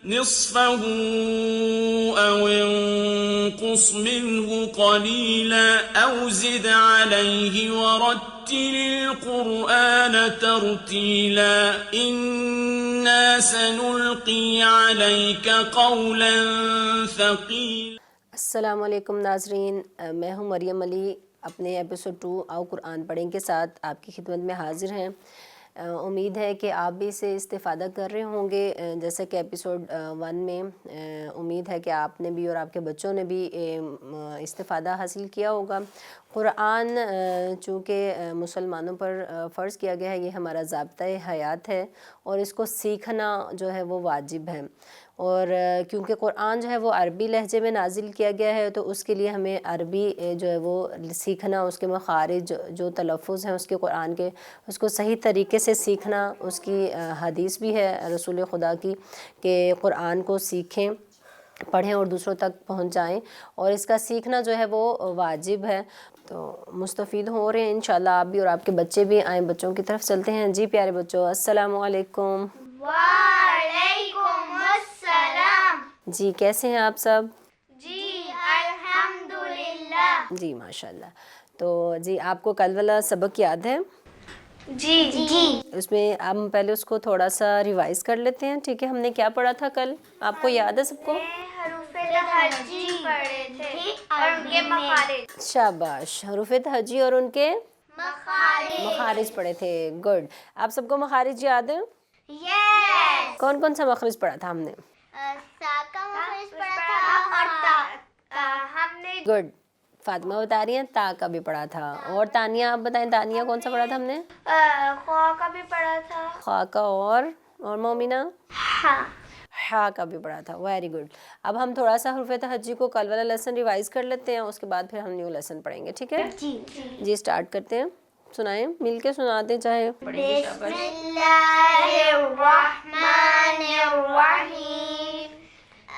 نصفه أو انقص منه قليلا أو زد عليه ورتل القرآن ترتيلا إنا سنلقي عليك قولا ثقيلا۔ السلام علیکم ناظرین، میں ہوں مریم علی، اپنے ایپیسوڈ 2 آؤ قرآن پڑھیں کے ساتھ آپ کی خدمت میں حاضر ہیں۔ امید ہے کہ آپ بھی اسے استفادہ کر رہے ہوں گے، جیسا کہ ایپیسوڈ 1 میں امید ہے کہ آپ نے بھی اور آپ کے بچوں نے بھی استفادہ حاصل کیا ہوگا۔ قرآن چونکہ مسلمانوں پر فرض کیا گیا ہے، یہ ہمارا ضابطۂ حیات ہے اور اس کو سیکھنا جو ہے وہ واجب ہے، اور کیونکہ قرآن جو ہے وہ عربی لہجے میں نازل کیا گیا ہے تو اس کے لیے ہمیں عربی جو ہے وہ سیکھنا، اس کے مخارج جو تلفظ ہیں اس کے قرآن کے، اس کو صحیح طریقے سے سیکھنا۔ اس کی حدیث بھی ہے رسول خدا کی کہ قرآن کو سیکھیں، پڑھیں اور دوسروں تک پہنچائیں، اور اس کا سیکھنا جو ہے وہ واجب ہے۔ تو مستفید ہو رہے ہیں انشاءاللہ آپ بھی اور آپ کے بچے بھی۔ آئیں بچوں کی طرف چلتے ہیں۔ جی پیارے بچوں، السلام علیکم۔ وعلیکم السلام۔ جی کیسے ہیں آپ سب؟ جی الحمدللہ۔ جی ماشاءاللہ۔ تو جی آپ کو کل والا سبق یاد ہے؟ جی اس میں ہم پہلے اس کو تھوڑا سا ریوائز کر لیتے ہیں، ٹھیک ہے؟ ہم نے کیا پڑھا تھا کل؟ آپ کو یاد ہے سب کو؟ حروف تہجی پڑھے تھے اور ان کے مخارج۔ شاباش، حروف تہجی اور ان کے مخارج پڑھے تھے، گڈ۔ آپ سب کو مخارج یاد ہیں؟ یس۔ کون کون سا مخرج پڑھا تھا ہم نے؟ سا کا مخرج پڑھا تھا اور تا ہم نے گڈ، فاطمہ بتا رہی ہیں تا کا بھی پڑھا تھا، اور تانیہ آپ بتائیں، تانیہ کون سا پڑھا تھا ہم نے؟ خوا کا بھی پڑھا تھا، خا کا، اور مومنہ ہاں ہا کا بھی پڑھا تھا، ویری گڈ۔ اب ہم تھوڑا سا حروف تہجی کو کل والا لیسن ریوائز کر لیتے ہیں، اس کے بعد پھر ہم نیو لیسن پڑھیں گے، ٹھیک ہے؟ جی اسٹارٹ کرتے ہیں، سنائیں، مل کے سناتے چاہے۔ بسم اللہ الرحمن الرحیم،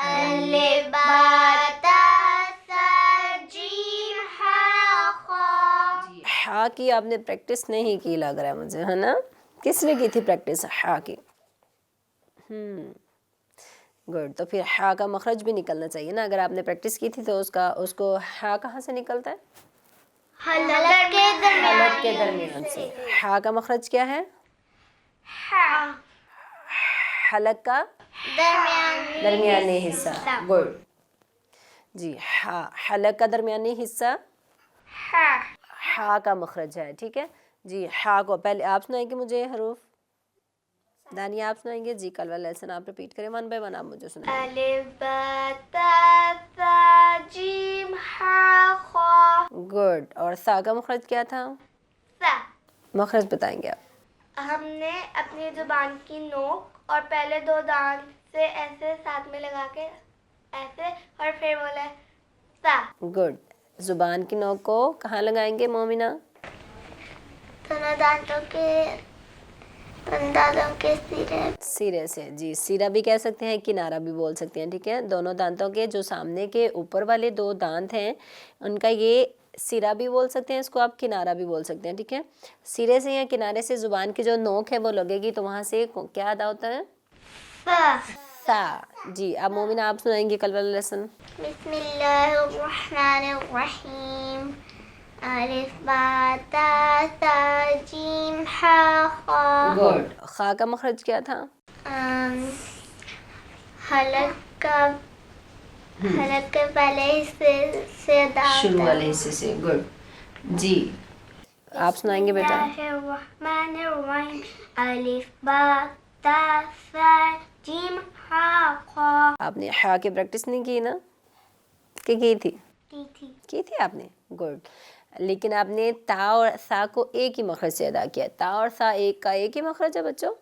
الف با تا ثا جیم ہا خا۔ ہا کی آپ نے پریکٹس نہیں کی لگ رہا ہے مجھے، ہے نا؟ کس نے کی تھی پریکٹس ہا کی؟ گڈ، تو پھر ہا کا مخرج بھی نکلنا چاہیے نا، اگر آپ نے پریکٹس کی تھی تو اس کو ہا کہاں سے نکلتا ہے؟ حلق کے درمیان سے۔ ہا کا مخرج کیا ہے؟ حلق کا درمیانی حصہ، گڈ جی۔ ہا، حلق کا درمیانی حصہ ہا کا مخرج ہے، ٹھیک ہے جی۔ ہا کو پہلے آپ سنائیں گے مجھے حروف، دانیہ آپ سنائیں گے؟ جی کل والا لیسن آپ ریپیٹ کریں 1 بائی 1، آپ مجھے سنائیں۔ الف با تا ثا جیم ہا خا۔ گڈ، اور سا کا مخرج کیا تھا؟ سا۔ مخرج بتائیں گے آپ؟ ہم نے اپنی زبان کی نوک اور پہلے 2 دانت سے ایسے ساتھ میں لگا کے ایسے، اور پھر بولا سا۔ گڈ، زبان کی نوک کو کہاں لگائیں گے مومنہ؟ دونوں دانتوں کے سرے سے، جی سیرہ بھی کہہ سکتے ہیں، کنارہ بھی بول سکتے ہیں، ٹھیک ہے؟ دونوں دانتوں کے جو سامنے کے اوپر والے 2 دانت ہیں ان کا یہ سرہ بھی بول سکتے ہیں، اس کو آپ کنارہ بھی بول سکتے ہیں، ٹھیک ہے؟ سرے سے یا کنارے سے زبان کی جو نوک ہے وہ لگے گی تو وہاں سے کیا ادا ہوتا ہے؟ سا۔ جی اب مومنہ آپ سنائیں گے کل والا لیسن۔ بسم اللہ الرحمن الرحیم، الف با تا ثا جیم ہا خا۔ گڈ، خا کا مخرج کیا تھا؟ حلق کے پہلے حصے سے شروع والے حصے سے، گڈ جی۔ آپ سنائیں گے بیٹا؟ بسم اللہ الرحمن الرحیم، الف با تا ثا جیم ہا خا۔ آپ نے ہا کی پریکٹس نہیں کی نا، کہ کی تھی؟ کی تھی آپ نے، گڈ۔ لیکن آپ نے تا اور سا کو ایک ہی مخرج سے ادا کیا، تا اور سا ایک کا ایک ہی مخرج ہے بچوں؟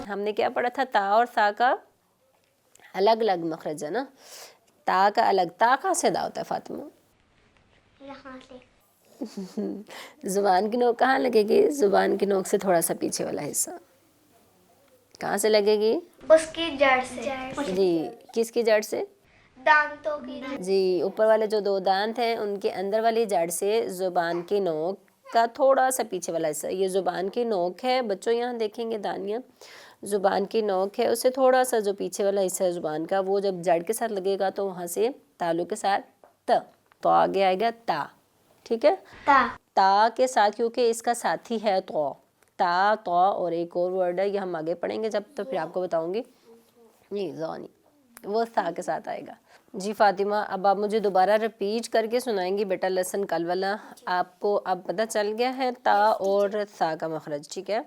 ہم نے کیا پڑھا تھا؟ تا اور سا کا الگ الگ مخرج ہے نا، تا کا الگ۔ تا کہاں سے ادا ہوتا ہے فاطمہ؟ یہاں سے۔ زبان کی نوک کہاں لگے گی؟ زبان کی نوک سے تھوڑا سا پیچھے والا حصہ کہاں سے لگے گی؟ اس کی جڑ سے۔ جی، کس کی جڑ سے؟ دانتوں کی۔ جی، اوپر والے جو 2 دانت ہیں ان کے اندر والی جڑ سے زبان کی نوک کا تھوڑا سا پیچھے والا حصہ، یہ زبان کی نوک ہے بچوں، یہاں دیکھیں گے دانیہ، زبان کی نوک ہے اس سے تھوڑا سا جو پیچھے والا حصہ ہے زبان کا وہ جب زیڈ کے ساتھ لگے گا تو وہاں سے تالو کے ساتھ تو آگے آئے گا تا. ٹھیک ہے, تا کے ساتھ کیونکہ اس کا ساتھی ہے تا اور ایک اور ورڈ ہے یہ ہم آگے پڑھیں گے جب تو پھر آپ کو بتاؤں گی. نہیں زونی وہ تا کے ساتھ آئے گا. جی فاطمہ اب آپ مجھے دوبارہ رپیٹ کر کے سنائیں گی بیٹا لیسن کل والا. آپ کو اب پتہ چل گیا ہے تا اور سا کا مخرج. ٹھیک ہے,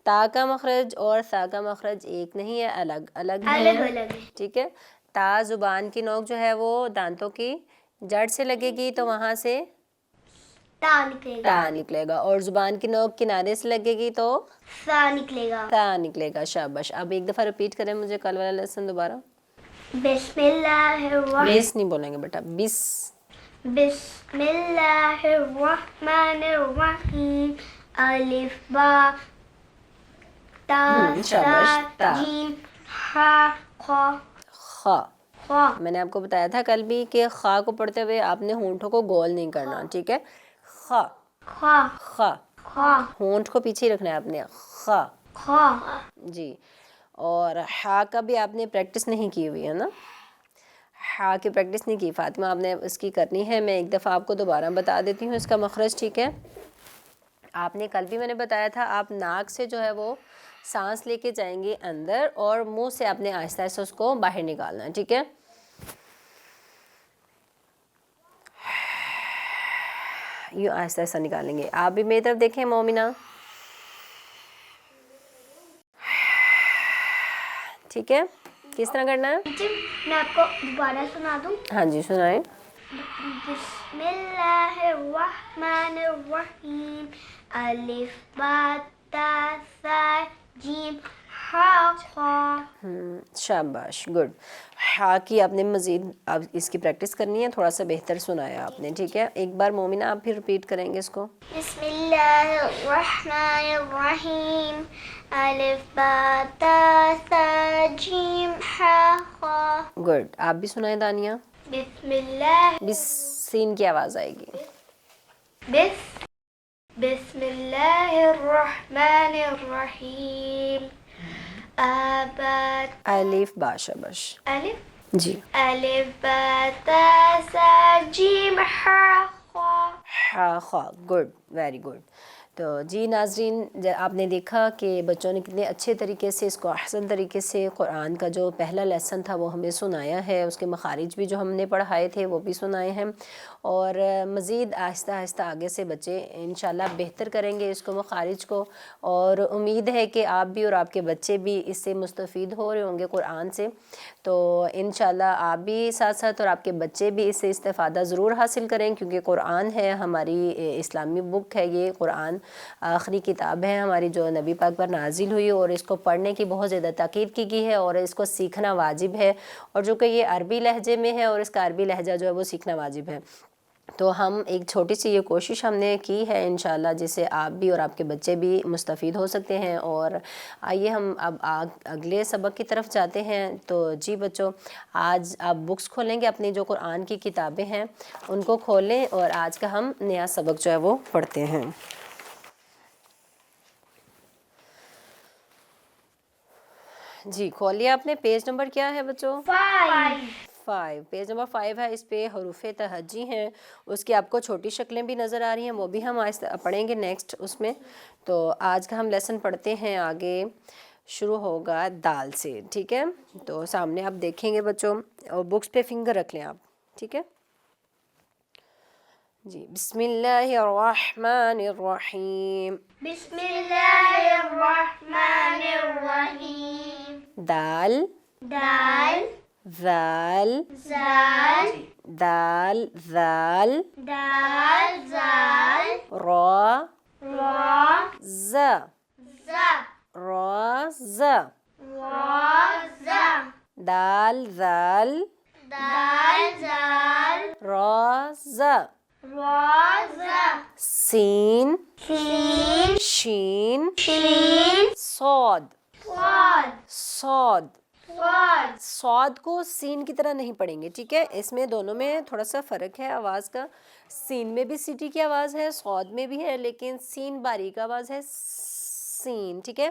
تا کا مخرج اور سا کا مخرج ایک نہیں ہے, الگ الگ ہے. ٹھیک ہے, تا زبان کی نوک جو ہے وہ دانتوں کی جڑ سے لگے گی تو وہاں سے تا نکلے گا, اور زبان کی نوک کنارے سے لگے گی تو سا نکلے گا. شاباش. اب ایک دفعہ رپیٹ کریں مجھے کل والا لیسن دوبارہ. بسم اللہ الرحمن بیس نہیں بولیں گے بیٹا, بسم اللہ الرحمن الرحیم الف با تا سا جیم ہا خا. میں نے آپ کو بتایا تھا کل بھی کہ خا کو پڑھتے ہوئے آپ نے ہونٹوں کو گول نہیں کرنا. ٹھیک ہے, خا ہونٹ کو پیچھے رکھنا ہے آپ نے, خا. جی, اور ہا کا بھی آپ نے پریکٹس نہیں کی ہوئی ہے نا, ہا کی پریکٹس نہیں کی فاطمہ, آپ نے اس کی کرنی ہے. میں ایک دفعہ آپ کو دوبارہ بتا دیتی ہوں اس کا مخرج. ٹھیک ہے, آپ نے کل بھی میں نے بتایا تھا آپ ناک سے جو ہے وہ سانس لے کے جائیں گے اندر اور منہ سے آپ نے آہستہ آہستہ اس کو باہر نکالنا ہے. ٹھیک ہے, یوں آہستہ آہستہ نکالیں گے. آپ بھی میری طرف دیکھیں مومنہ. ٹھیک ہے, کس طرح کرنا ہے میں آپ کو دوبارہ سنا دوں. ہاں جی سنائیں. بسم اللہ الرحمن الرحیم الف با تا سا جیم ہا شاباش, گڈ. ہا کی آپ نے مزید اب اس کی پریکٹس کرنی ہے, تھوڑا سا بہتر سنایا آپ نے. ٹھیک ہے, ایک بار مومنہ آپ پھر رپیٹ کریں گے اس کو. بسم اللہ الرحمن الرحیم الف با تا سا جیم ہا. گڈ. آپ بھی سنائیں دانیہ. بسم اللہ بس سین کی آواز آئے گی. بسم اللہ الرحمن الرحیم الف با. شاباش. الف جی, الف با تا سا جیم ہا خا. Good, very good. تو جی ناظرین, آپ نے دیکھا کہ بچوں نے کتنے اچھے طریقے سے اس کو احسن طریقے سے قرآن کا جو پہلا لیسن تھا وہ ہمیں سنایا ہے. اس کے مخارج بھی جو ہم نے پڑھائے تھے وہ بھی سنائے ہیں, اور مزید آہستہ آہستہ آگے سے بچے انشاءاللہ بہتر کریں گے اس کو مخارج کو, اور امید ہے کہ آپ بھی اور آپ کے بچے بھی اس سے مستفید ہو رہے ہوں گے قرآن سے. تو انشاءاللہ آپ بھی ساتھ ساتھ اور آپ کے بچے بھی اس سے استفادہ ضرور حاصل کریں, کیونکہ قرآن ہے ہماری اسلامی بک ہے. یہ قرآن آخری کتاب ہے ہماری جو نبی پاک پر نازل ہوئی, اور اس کو پڑھنے کی بہت زیادہ تاکید کی گئی ہے, اور اس کو سیکھنا واجب ہے, اور جو کہ یہ عربی لہجے میں ہے اور اس کا عربی لہجہ جو ہے وہ سیکھنا واجب ہے. تو ہم ایک چھوٹی سی یہ کوشش ہم نے کی ہے انشاءاللہ, جس سے آپ بھی اور آپ کے بچے بھی مستفید ہو سکتے ہیں. اور آئیے ہم اب اگلے سبق کی طرف جاتے ہیں. تو جی بچوں, آج آپ بکس کھولیں گے, اپنی جو قرآن کی کتابیں ہیں ان کو کھولیں, اور آج کا ہم نیا سبق جو ہے وہ پڑھتے ہیں. جی کھولیے آپ نے. پیج نمبر کیا ہے بچوں؟ 5. پیج نمبر 5 ہے, اس پہ حروف تہجی ہیں, اس کی آپ کو چھوٹی شکلیں بھی نظر آ رہی ہیں, وہ بھی ہم پڑھیں گے نیکسٹ اس میں. تو آج کا ہم لیسن پڑھتے ہیں. آگے شروع ہوگا دال سے. ٹھیک ہے, تو سامنے آپ دیکھیں گے بچوں, اور بکس پہ فنگر رکھ لیں آپ. ٹھیک ہے جی. بسم اللہ الرحمن الرحیم. بسم اللہ الرحمن الرحیم. دال دال ذال زال دال ذال دال زال را را ز زا را ز را زا دال ذال دال زال را ز را زا سین سین شین شین صاد. صاد صاد صاد صاد کو سین کی طرح نہیں پڑھیں گے. ٹھیک ہے, اس میں دونوں میں تھوڑا سا فرق ہے آواز کا. سین میں بھی سیٹی کی آواز ہے, صاد میں بھی ہے, لیکن سین باریک آواز ہے, سین. ٹھیک ہے,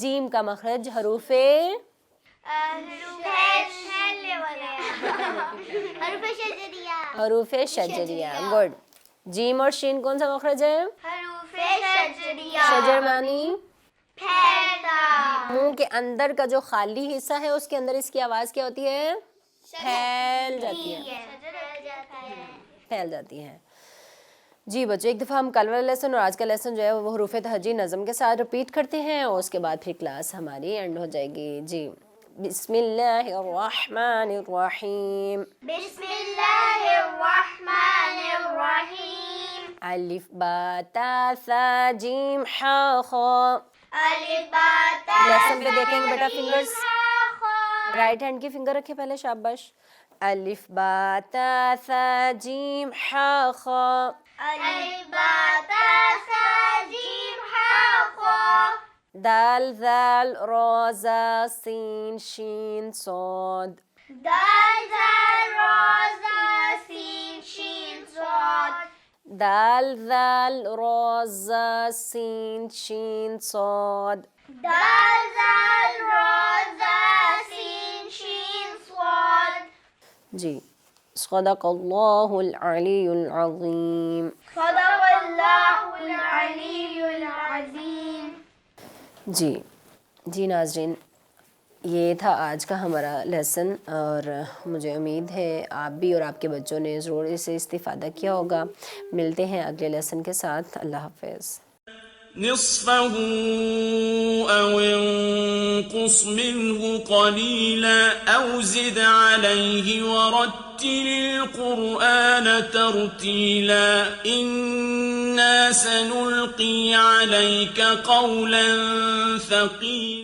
جیم کا مخرج حروف حروف شجریہ. گڈ. جیم اور شین کون سا مخرج ہے؟ شجر معنی منہ کے اندر کا جو خالی حصہ ہے اس کے اندر اس کی آواز کیا ہوتی ہے؟ پھیل جاتی ہے. پھیل جاتی ہے. جی بچوں، ایک دفعہ ہم کل والا لیسن اور آج کا لیسن جو ہے وہ حروف تہجی نظم کے ساتھ رپیٹ کرتے ہیں اور اس کے بعد پھر کلاس ہماری اینڈ ہو جائے گی. جی بسم اللہ الرحمن الرحیم. بسم اللہ الرحمن الرحیم. الف با تا ثا جیم حا خا. الف با تا لیسن پہ دیکھیں گے بیٹا فنگرز. رائٹ ہینڈ کی فنگر رکھے پہلے، شاباش. الف با تا ثا جیم حا خا. الف با تا ثا جیم حا خا. دال ذال را زا سین شین صاد. دال ذال را زا سین شین صاد. دال ذال را زا سین شین صاد. دال ذال را زا سین شین صاد. جی صدق اللہ العلی العظیم. صدق اللہ العلی العظیم. جی ناظرین، یہ تھا آج کا ہمارا لیسن اور مجھے امید ہے آپ بھی اور آپ کے بچوں نے ضرور اسے استفادہ کیا ہوگا. ملتے ہیں اگلے لیسن کے ساتھ. اللہ حافظ. نصفه أو انقص منه قليلا أو زد عليه ورتل القرآن ترتيلا إنا سنلقي عليك قولا ثقيلا.